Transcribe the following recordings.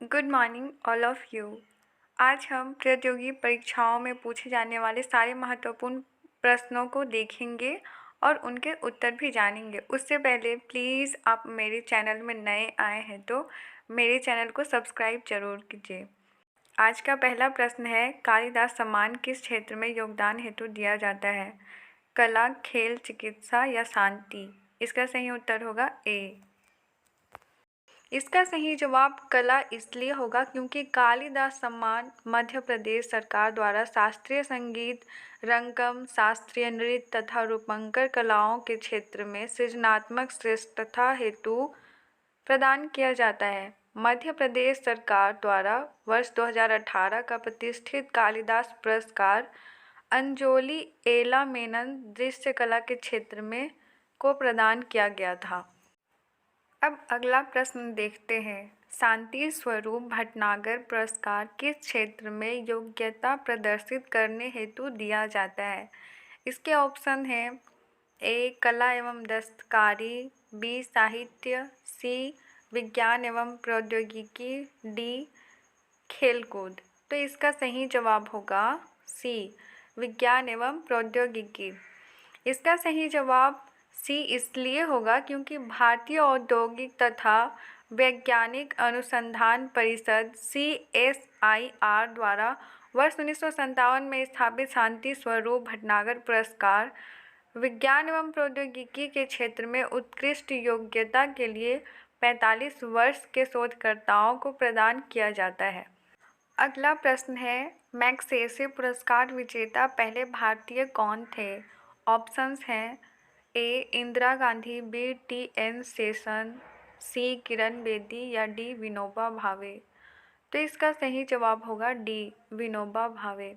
Good morning all of you. आज हम प्रतियोगी परीक्षाओं में पूछे जाने वाले सारे महत्वपूर्ण प्रश्नों को देखेंगे और उनके उत्तर भी जानेंगे। उससे पहले प्लीज़ आप मेरे चैनल में नए आए हैं तो मेरे चैनल को सब्सक्राइब जरूर कीजिए। आज का पहला प्रश्न है, कालिदास सम्मान किस क्षेत्र में योगदान हेतु दिया जाता है? कला, खेल, चिकित्सा या शांति? इसका सही उत्तर होगा ए। इसका सही जवाब कला इसलिए होगा क्योंकि कालिदास सम्मान मध्य प्रदेश सरकार द्वारा शास्त्रीय संगीत, रंगम, शास्त्रीय नृत्य तथा रूपंकर कलाओं के क्षेत्र में सृजनात्मक श्रेष्ठता हेतु प्रदान किया जाता है। मध्य प्रदेश सरकार द्वारा वर्ष 2018 का प्रतिष्ठित कालिदास पुरस्कार अंजोली एला मेनन दृश्य कला के क्षेत्र में को प्रदान किया गया था। अब अगला प्रश्न देखते हैं, शांति स्वरूप भटनागर पुरस्कार किस क्षेत्र में योग्यता प्रदर्शित करने हेतु दिया जाता है? इसके ऑप्शन हैं ए कला एवं दस्तकारी, बी साहित्य, सी विज्ञान एवं प्रौद्योगिकी, डी खेलकूद। तो इसका सही जवाब होगा सी विज्ञान एवं प्रौद्योगिकी। इसका सही जवाब सी इसलिए होगा क्योंकि भारतीय औद्योगिक तथा वैज्ञानिक अनुसंधान परिषद CSIR द्वारा वर्ष 1957 में स्थापित शांति स्वरूप भटनागर पुरस्कार विज्ञान एवं प्रौद्योगिकी के क्षेत्र में उत्कृष्ट योग्यता के लिए 45 वर्ष के शोधकर्ताओं को प्रदान किया जाता है। अगला प्रश्न है, मैग्सेसे पुरस्कार विजेता पहले भारतीय कौन थे? ऑप्शंस हैं ए इंदिरा गांधी, बी TN शेषन, सी किरण बेदी या डी विनोबा भावे। तो इसका सही जवाब होगा डी विनोबा भावे।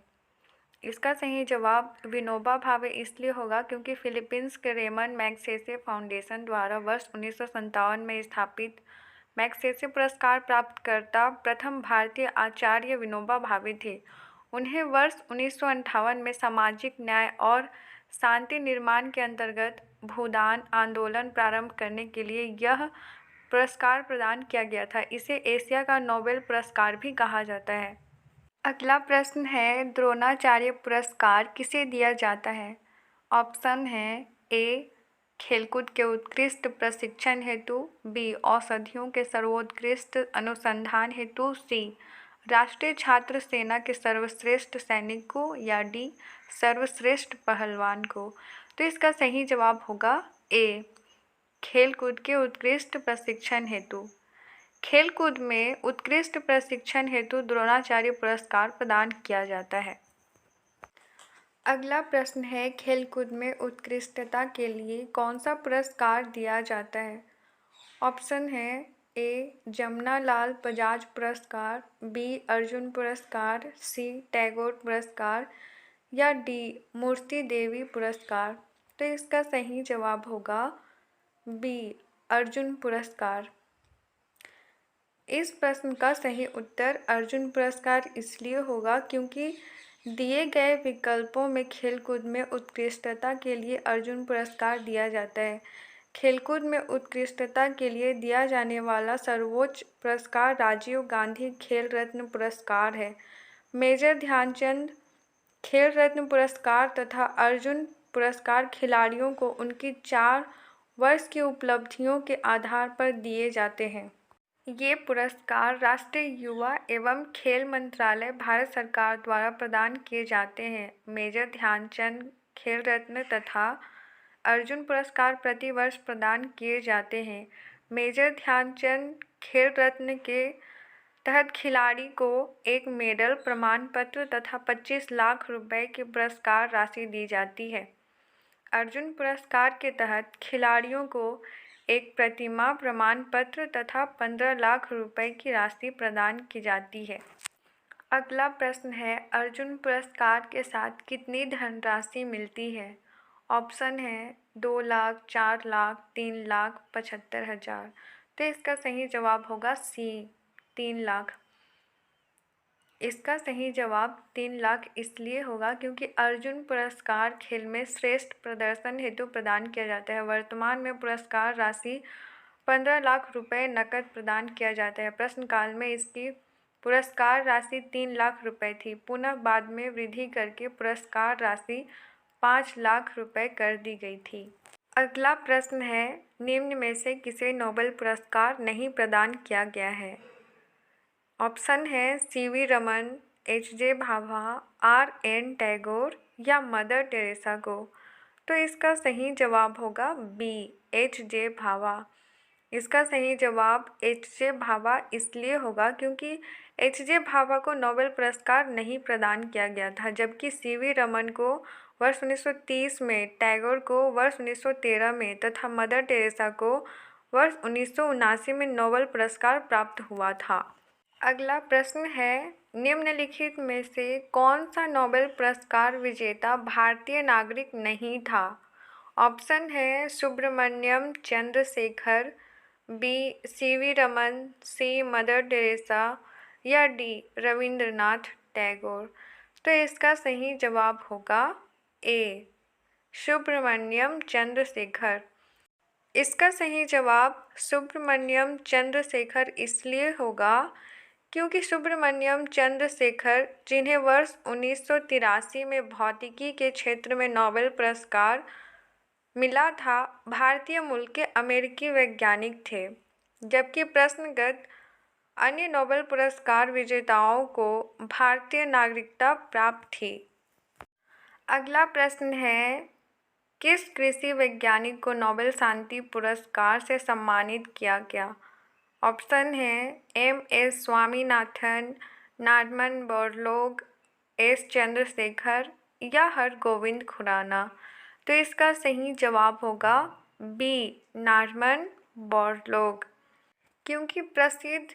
इसका सही जवाब विनोबा भावे इसलिए होगा क्योंकि फिलीपींस के रेमन मैग्सेसे फाउंडेशन द्वारा वर्ष 1957 में स्थापित मैग्सेसे पुरस्कार प्राप्तकर्ता प्रथम भारतीय आचार्य विनोबा भावे थे। उन्हें वर्ष 1958 में सामाजिक न्याय और शांति निर्माण के अंतर्गत भूदान आंदोलन प्रारंभ करने के लिए यह पुरस्कार प्रदान किया गया था। इसे एशिया का नोबेल पुरस्कार भी कहा जाता है। अगला प्रश्न है, द्रोणाचार्य पुरस्कार किसे दिया जाता है? ऑप्शन है ए खेलकूद के उत्कृष्ट प्रशिक्षण हेतु, बी औषधियों के सर्वोत्कृष्ट अनुसंधान हेतु, सी राष्ट्रीय छात्र सेना के सर्वश्रेष्ठ सैनिक को या डी सर्वश्रेष्ठ पहलवान को। तो इसका सही जवाब होगा ए खेलकूद के उत्कृष्ट प्रशिक्षण हेतु। खेलकूद में उत्कृष्ट प्रशिक्षण हेतु द्रोणाचार्य पुरस्कार प्रदान किया जाता है। अगला प्रश्न है, खेलकूद में उत्कृष्टता के लिए कौन सा पुरस्कार दिया जाता है? ऑप्शन है ए जमनालाल बजाज पुरस्कार, बी अर्जुन पुरस्कार, सी टैगोर पुरस्कार या डी मूर्ति देवी पुरस्कार। तो इसका सही जवाब होगा बी अर्जुन पुरस्कार। इस प्रश्न का सही उत्तर अर्जुन पुरस्कार इसलिए होगा क्योंकि दिए गए विकल्पों में खेलकूद में उत्कृष्टता के लिए अर्जुन पुरस्कार दिया जाता है। खेलकूद में उत्कृष्टता के लिए दिया जाने वाला सर्वोच्च पुरस्कार राजीव गांधी खेल रत्न पुरस्कार है। मेजर ध्यानचंद खेल रत्न पुरस्कार तथा अर्जुन पुरस्कार खिलाड़ियों को उनकी 4 वर्ष की उपलब्धियों के आधार पर दिए जाते हैं। ये पुरस्कार राष्ट्रीय युवा एवं खेल मंत्रालय भारत सरकार द्वारा प्रदान किए जाते हैं। मेजर ध्यानचंद खेल रत्न तथा अर्जुन पुरस्कार प्रतिवर्ष प्रदान किए जाते हैं। मेजर ध्यानचंद खेल रत्न के तहत खिलाड़ी को एक मेडल, प्रमाण पत्र तथा 25 लाख रुपए की पुरस्कार राशि दी जाती है। अर्जुन पुरस्कार के तहत खिलाड़ियों को एक प्रतिमा, प्रमाण पत्र तथा 15 लाख रुपए की राशि प्रदान की जाती है। अगला प्रश्न है, अर्जुन पुरस्कार के साथ कितनी धनराशि मिलती है? ऑप्शन है 2 लाख, 4 लाख, 3 लाख, 75,000। तो इसका सही जवाब होगा सी 3 लाख। इसका सही जवाब 3 लाख इसलिए होगा क्योंकि अर्जुन पुरस्कार खेल में श्रेष्ठ प्रदर्शन हेतु प्रदान किया जाता है। वर्तमान में पुरस्कार राशि 15 लाख रुपए नकद प्रदान किया जाता है। प्रश्नकाल में इसकी पुरस्कार राशि 3 लाख रुपए थी। पुनः बाद में वृद्धि करके पुरस्कार राशि 5 लाख रुपए कर दी गई थी। अगला प्रश्न है, निम्न में से किसे नोबेल पुरस्कार नहीं प्रदान किया गया है? ऑप्शन है सीवी रमन, एच.जे. भाभा, आर.एन. टैगोर या मदर टेरेसा को। तो इसका सही जवाब होगा बी, एच.जे. भाभा। इसका सही जवाब एच.जे. भाभा इसलिए होगा क्योंकि एच.जे. भाभा को नोबेल पुरस्कार नहीं प्रदान किया गया था, जबकि सीवी रमन को वर्ष 1930 में, टैगोर को वर्ष 1913 में तथा मदर टेरेसा को वर्ष 1979 में नोबेल पुरस्कार प्राप्त हुआ था। अगला प्रश्न है, निम्नलिखित में से कौन सा नोबेल पुरस्कार विजेता भारतीय नागरिक नहीं था? ऑप्शन है Subramaniam Chandrashekhar, be CV Raman, C mother Teresa या डी रविंद्रनाथ टैगोर। तो इसका सही जवाब होगा ए, सुब्रमण्यम चंद्रशेखर। इसका सही जवाब सुब्रमण्यम चंद्रशेखर इसलिए होगा क्योंकि सुब्रमण्यम चंद्रशेखर, जिन्हें वर्ष 1983 में भौतिकी के क्षेत्र में नोबेल पुरस्कार मिला था, भारतीय मूल के अमेरिकी वैज्ञानिक थे, जबकि प्रश्नगत अन्य नोबेल पुरस्कार विजेताओं को भारतीय नागरिकता प्राप्त थी। अगला प्रश्न है, किस कृषि वैज्ञानिक को नोबेल शांति पुरस्कार से सम्मानित किया गया? ऑप्शन है MS. Swaminathan, Norman Borlaug, S. Chandrasekhar या हरगोविंद खुराना। तो इसका सही जवाब होगा बी, नॉर्मन बोरलॉग। क्योंकि प्रसिद्ध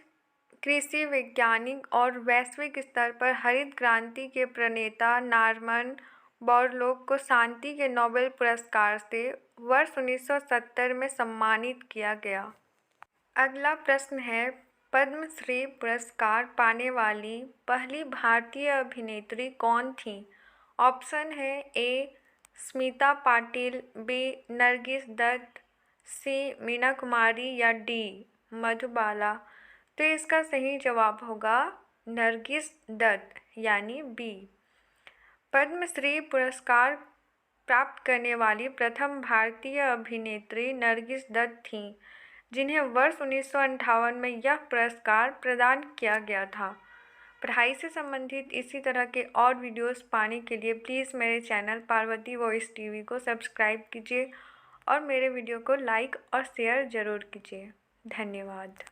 कृषि वैज्ञानिक और वैश्विक स्तर पर हरित क्रांति के प्रणेता नॉर्मन बोरलॉग को शांति के नोबेल पुरस्कार से वर्ष 1970 में सम्मानित किया गया। अगला प्रश्न है, पद्मश्री पुरस्कार पाने वाली पहली भारतीय अभिनेत्री कौन थी? ऑप्शन है ए स्मिता पाटिल, बी नरगिस दत्त, सी मीना कुमारी या डी मधुबाला। तो इसका सही जवाब होगा नरगिस दत्त यानी बी। पद्मश्री पुरस्कार प्राप्त करने वाली प्रथम भारतीय अभिनेत्री नरगिस दत्त थीं, जिन्हें वर्ष 1958 में यह पुरस्कार प्रदान किया गया था। पढ़ाई से संबंधित इसी तरह के और वीडियोस पाने के लिए प्लीज़ मेरे चैनल पार्वती वॉइस टीवी को सब्सक्राइब कीजिए और मेरे वीडियो को लाइक और शेयर ज़रूर कीजिए। धन्यवाद।